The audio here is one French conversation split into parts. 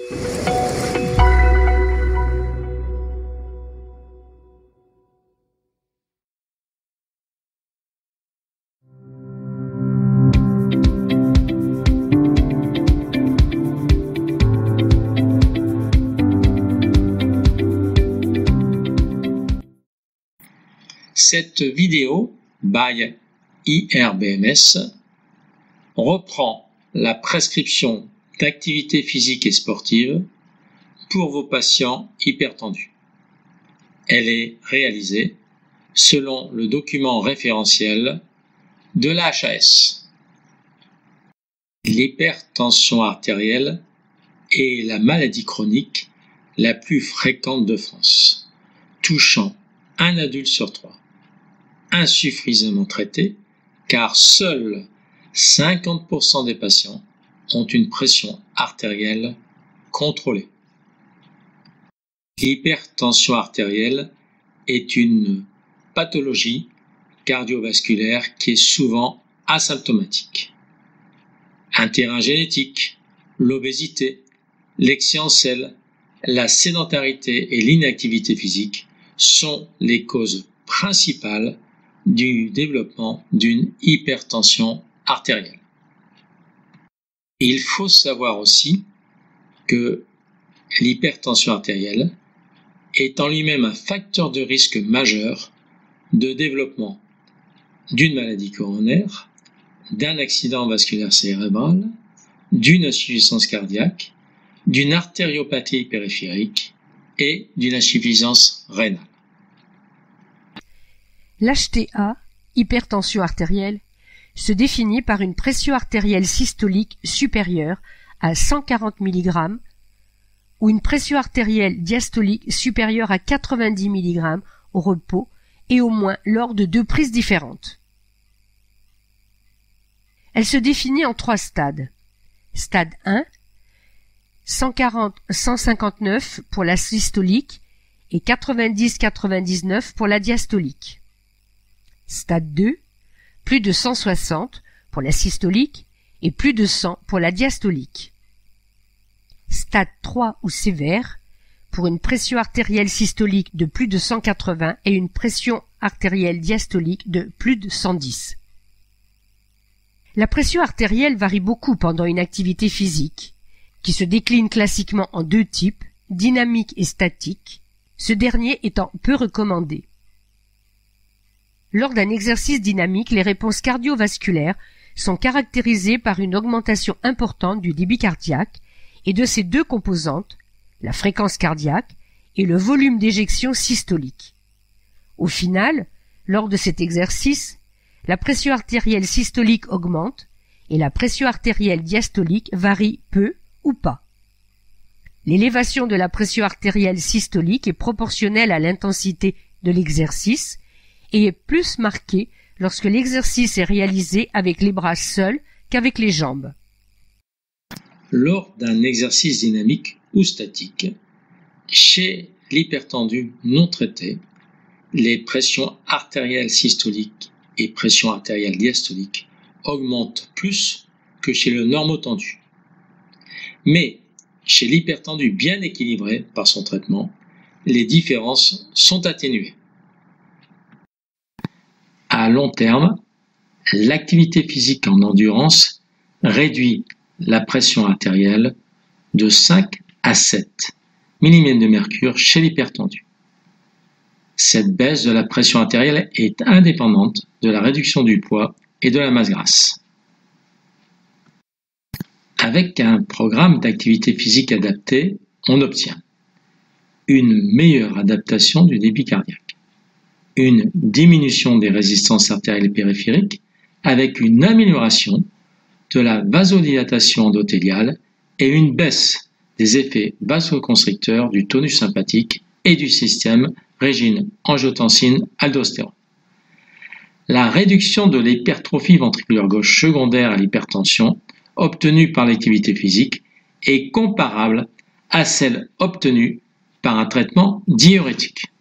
Cette vidéo by IRBMS reprend la prescription d'activité physique et sportive pour vos patients hypertendus. Elle est réalisée selon le document référentiel de la HAS. L'hypertension artérielle est la maladie chronique la plus fréquente de France, touchant un adulte sur 3. Insuffisamment traité car seuls 50% des patients ont une pression artérielle contrôlée. L'hypertension artérielle est une pathologie cardiovasculaire qui est souvent asymptomatique. Un terrain génétique, l'obésité, l'excès en sel, la sédentarité et l'inactivité physique sont les causes principales du développement d'une hypertension artérielle. Il faut savoir aussi que l'hypertension artérielle est en lui-même un facteur de risque majeur de développement d'une maladie coronaire, d'un accident vasculaire cérébral, d'une insuffisance cardiaque, d'une artériopathie périphérique et d'une insuffisance rénale. L'HTA, hypertension artérielle, se définit par une pression artérielle systolique supérieure à 140 mg ou une pression artérielle diastolique supérieure à 90 mg au repos et au moins lors de 2 prises différentes. Elle se définit en 3 stades. Stade 1, 140-159 pour la systolique et 90-99 pour la diastolique. Stade 2, plus de 160 pour la systolique et plus de 100 pour la diastolique. Stade 3 ou sévère, pour une pression artérielle systolique de plus de 180 et une pression artérielle diastolique de plus de 110. La pression artérielle varie beaucoup pendant une activité physique, qui se décline classiquement en 2 types, dynamique et statique, ce dernier étant peu recommandé. Lors d'un exercice dynamique, les réponses cardiovasculaires sont caractérisées par une augmentation importante du débit cardiaque et de ses 2 composantes, la fréquence cardiaque et le volume d'éjection systolique. Au final, lors de cet exercice, la pression artérielle systolique augmente et la pression artérielle diastolique varie peu ou pas. L'élévation de la pression artérielle systolique est proportionnelle à l'intensité de l'exercice et est plus marquée lorsque l'exercice est réalisé avec les bras seuls qu'avec les jambes. Lors d'un exercice dynamique ou statique, chez l'hypertendu non traité, les pressions artérielles systoliques et pressions artérielles diastoliques augmentent plus que chez le normotendu. Mais chez l'hypertendu bien équilibré par son traitement, les différences sont atténuées. À long terme, l'activité physique en endurance réduit la pression artérielle de 5 à 7 mm de mercure chez l'hypertendu. Cette baisse de la pression artérielle est indépendante de la réduction du poids et de la masse grasse. Avec un programme d'activité physique adapté, on obtient une meilleure adaptation du débit cardiaque, une diminution des résistances artérielles périphériques avec une amélioration de la vasodilatation endothéliale et une baisse des effets vasoconstricteurs du tonus sympathique et du système régine-angiotensine-aldostérone. La réduction de l'hypertrophie ventriculaire gauche secondaire à l'hypertension obtenue par l'activité physique est comparable à celle obtenue par un traitement diurétique.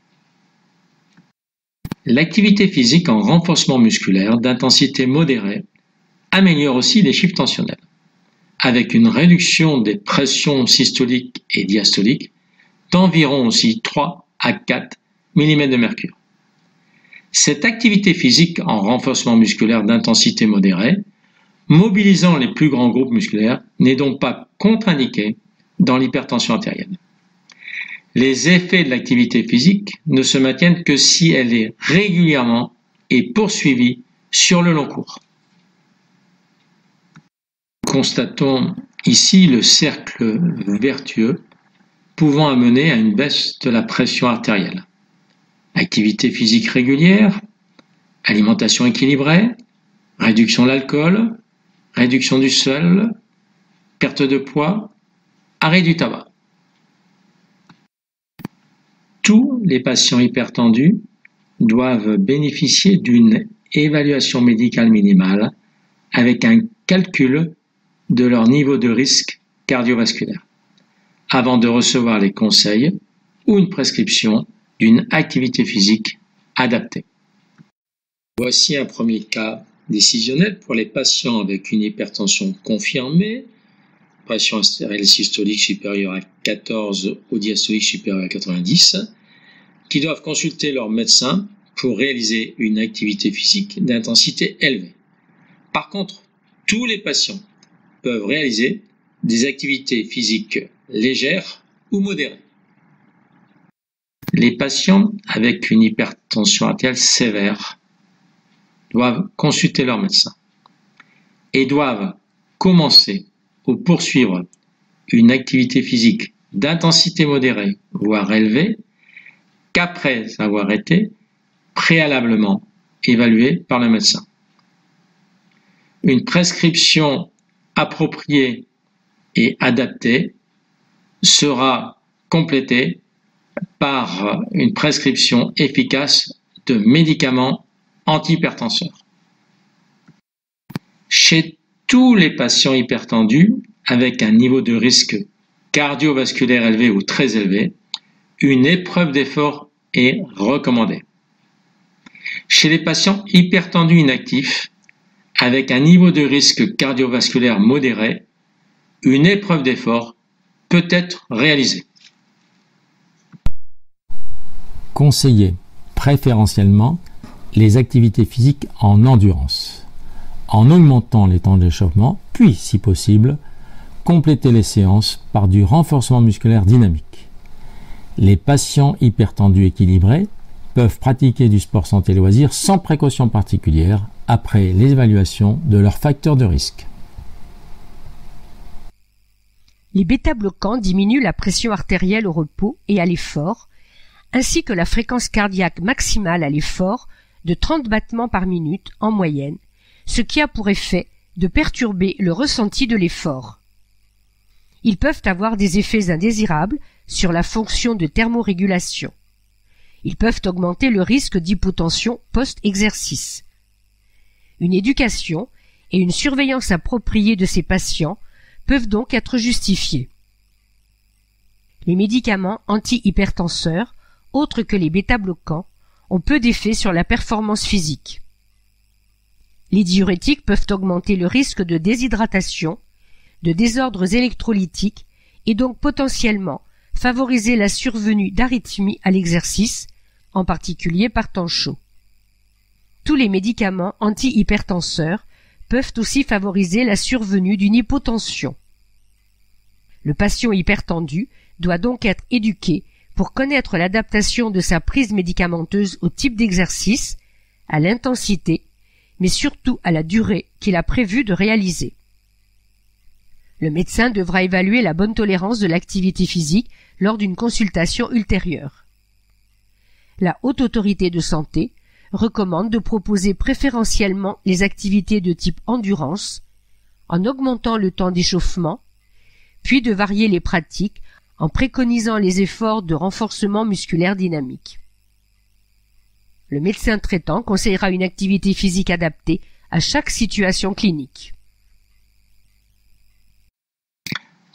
L'activité physique en renforcement musculaire d'intensité modérée améliore aussi les chiffres tensionnels. avec une réduction des pressions systoliques et diastoliques d'environ aussi 3 à 4 mm de mercure. Cette activité physique en renforcement musculaire d'intensité modérée, mobilisant les plus grands groupes musculaires, n'est donc pas contre-indiquée dans l'hypertension artérielle. Les effets de l'activité physique ne se maintiennent que si elle est régulièrement et poursuivie sur le long cours. Constatons ici le cercle vertueux pouvant amener à une baisse de la pression artérielle. Activité physique régulière, alimentation équilibrée, réduction de l'alcool, réduction du sel, perte de poids, arrêt du tabac. Tous les patients hypertendus doivent bénéficier d'une évaluation médicale minimale avec un calcul de leur niveau de risque cardiovasculaire avant de recevoir les conseils ou une prescription d'une activité physique adaptée. Voici un premier cas décisionnel pour les patients avec une hypertension confirmée, pression artérielle systolique supérieure à 14 ou diastolique supérieure à 90, qui doivent consulter leur médecin pour réaliser une activité physique d'intensité élevée. Par contre, tous les patients peuvent réaliser des activités physiques légères ou modérées. Les patients avec une hypertension artérielle sévère doivent consulter leur médecin et doivent commencer ou poursuivre une activité physique d'intensité modérée, voire élevée, qu'après avoir été préalablement évalué par le médecin. Une prescription appropriée et adaptée sera complétée par une prescription efficace de médicaments antihypertenseurs. Chez tous les patients hypertendus avec un niveau de risque cardiovasculaire élevé ou très élevé, une épreuve d'effort est recommandée. Chez les patients hypertendus inactifs avec un niveau de risque cardiovasculaire modéré, une épreuve d'effort peut être réalisée. Conseiller préférentiellement les activités physiques en endurance, en augmentant les temps d'échauffement, puis, si possible, compléter les séances par du renforcement musculaire dynamique. Les patients hypertendus équilibrés peuvent pratiquer du sport santé loisir sans précaution particulière après l'évaluation de leurs facteurs de risque. Les bêta-bloquants diminuent la pression artérielle au repos et à l'effort, ainsi que la fréquence cardiaque maximale à l'effort de 30 battements par minute en moyenne, ce qui a pour effet de perturber le ressenti de l'effort. Ils peuvent avoir des effets indésirables sur la fonction de thermorégulation. Ils peuvent augmenter le risque d'hypotension post-exercice. Une éducation et une surveillance appropriée de ces patients peuvent donc être justifiées. Les médicaments antihypertenseurs, autres que les bêta-bloquants, ont peu d'effet sur la performance physique. Les diurétiques peuvent augmenter le risque de déshydratation, de désordres électrolytiques et donc potentiellement favoriser la survenue d'arythmies à l'exercice, en particulier par temps chaud. Tous les médicaments antihypertenseurs peuvent aussi favoriser la survenue d'une hypotension. Le patient hypertendu doit donc être éduqué pour connaître l'adaptation de sa prise médicamenteuse au type d'exercice, à l'intensité, mais surtout à la durée qu'il a prévu de réaliser. Le médecin devra évaluer la bonne tolérance de l'activité physique lors d'une consultation ultérieure. La Haute Autorité de Santé recommande de proposer préférentiellement les activités de type endurance, en augmentant le temps d'échauffement, puis de varier les pratiques en préconisant les efforts de renforcement musculaire dynamique. Le médecin traitant conseillera une activité physique adaptée à chaque situation clinique.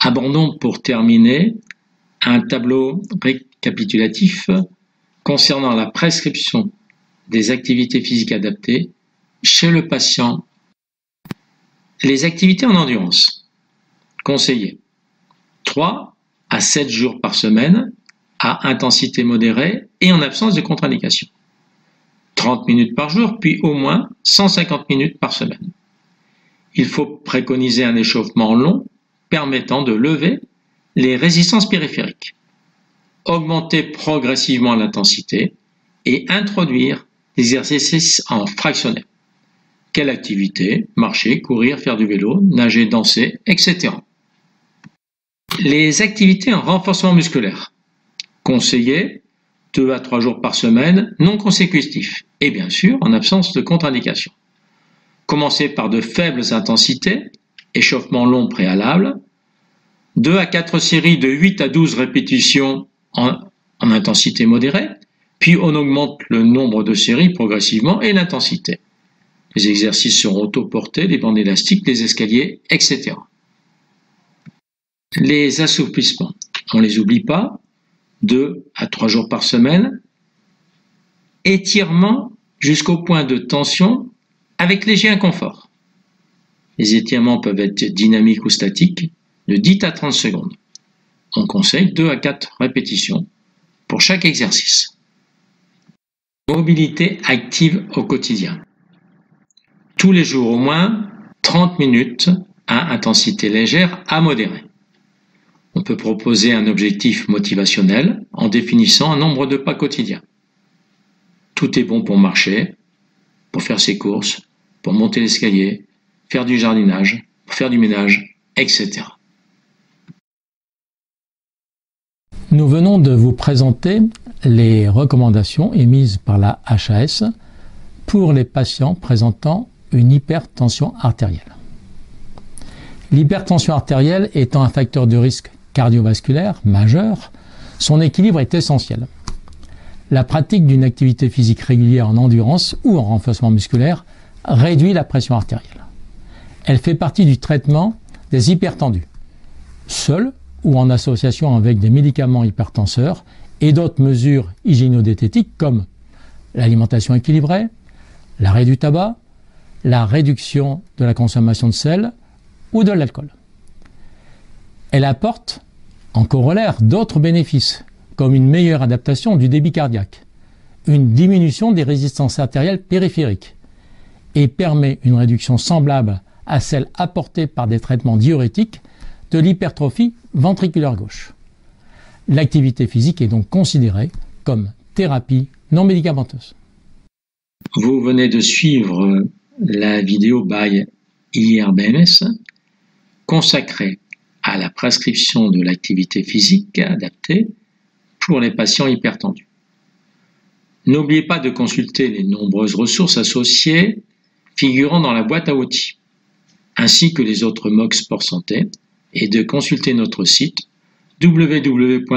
Abordons pour terminer un tableau récapitulatif concernant la prescription des activités physiques adaptées chez le patient. Les activités en endurance. conseillé. 3 à 7 jours par semaine, à intensité modérée et en absence de contre-indication. 30 minutes par jour, puis au moins 150 minutes par semaine. Il faut préconiser un échauffement long permettant de lever les résistances périphériques, augmenter progressivement l'intensité et introduire l'exercice en fractionné. Quelle activité? Marcher, courir, faire du vélo, nager, danser, etc. Les activités en renforcement musculaire. Conseillé 2 à 3 jours par semaine, non consécutifs, et bien sûr en absence de contre-indication. Commencez par de faibles intensités, échauffement long préalable, 2 à 4 séries de 8 à 12 répétitions en intensité modérée, puis on augmente le nombre de séries progressivement et l'intensité. Les exercices seront autoportés, les bandes élastiques, les escaliers, etc. Les assouplissements, on ne les oublie pas, 2 à 3 jours par semaine, étirement jusqu'au point de tension avec léger inconfort. Les étirements peuvent être dynamiques ou statiques, de 10 à 30 secondes. On conseille 2 à 4 répétitions pour chaque exercice. Mobilité active au quotidien. Tous les jours au moins 30 minutes à intensité légère à modérée. On peut proposer un objectif motivationnel en définissant un nombre de pas quotidiens. Tout est bon pour marcher, pour faire ses courses, pour monter l'escalier, faire du jardinage, pour faire du ménage, etc. Nous venons de vous présenter les recommandations émises par la HAS pour les patients présentant une hypertension artérielle. L'hypertension artérielle étant un facteur de risque cardiovasculaire majeur, son équilibre est essentiel. La pratique d'une activité physique régulière en endurance ou en renforcement musculaire réduit la pression artérielle. Elle fait partie du traitement des hypertendus, seule ou en association avec des médicaments hypertenseurs et d'autres mesures hygiéno-diététiques comme l'alimentation équilibrée, l'arrêt du tabac, la réduction de la consommation de sel ou de l'alcool. Elle apporte en corollaire d'autres bénéfices, comme une meilleure adaptation du débit cardiaque, une diminution des résistances artérielles périphériques, et permet une réduction semblable à celle apportée par des traitements diurétiques de l'hypertrophie ventriculaire gauche. L'activité physique est donc considérée comme thérapie non médicamenteuse. Vous venez de suivre la vidéo by IRBMS consacrée à la prescription de l'activité physique adaptée pour les patients hypertendus. N'oubliez pas de consulter les nombreuses ressources associées figurant dans la boîte à outils, ainsi que les autres MOOC Sport Santé, et de consulter notre site www.irmed.com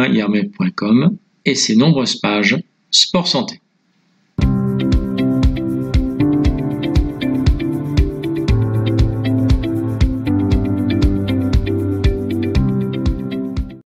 et ses nombreuses pages Sport Santé.